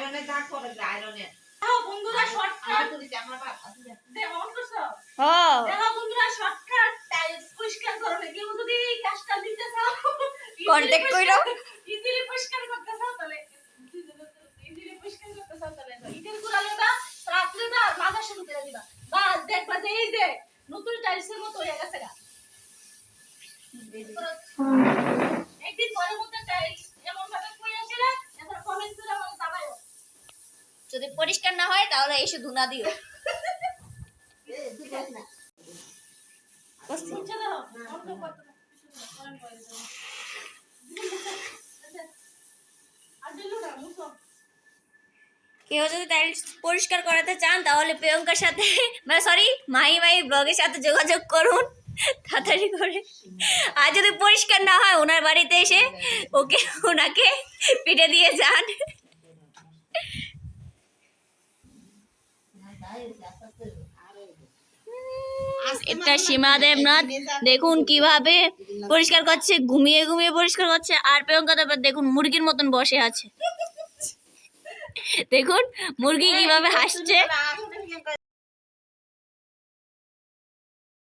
আয়রনে যা করে যে আয়রনে বন্ধুরা শর্টকাট বন্ধুরা শর্টকাট টাইলস পরিষ্কার করবে কেউ যদি কাজটা দিতে চাও কন্টাক্ট কইরো ইজিলি পরিষ্কার করতে চাও তাহলে ইজিলি পরিষ্কার করতে চাও তাহলে ইটের গুড়া লইবা রাত্রে না মাজা শুরু করে দিবা বাস দেখবা যে এই যে নতুন টাইলসের মতো হয়ে গেছে গা একদিন পরের মধ্যে টাইলস এমন ভাবে কইয়াছিল এখন কমেন্ট করে আমাকে জানাইও যদি পরিষ্কার না হয় তাহলে এসে ধুনা দিও বুঝছো না অন্য কথা করেন করে আর দিলু না মুছো কেউ যদি টাইলস পরিষ্কার করাতে চান তাহলে প্রিয়ঙ্কার সাথে মানে সরি মাহি ব্লগের সাথে যোগাযোগ করুন তাড়াতাড়ি করে। আর যদি পরিষ্কার না হয় ওনার বাড়িতে এসে ওনাকে পিঠে দিয়ে যান। এটা সীমা দেবনাথ দেখুন কিভাবে পরিষ্কার করছে, ঘুমিয়ে ঘুমিয়ে পরিষ্কার করছে। আর প্রিয়ঙ্কা দেব দেখুন মুরগির মতন বসে আছে, দেখুন মুরগি কিভাবে হাসছে।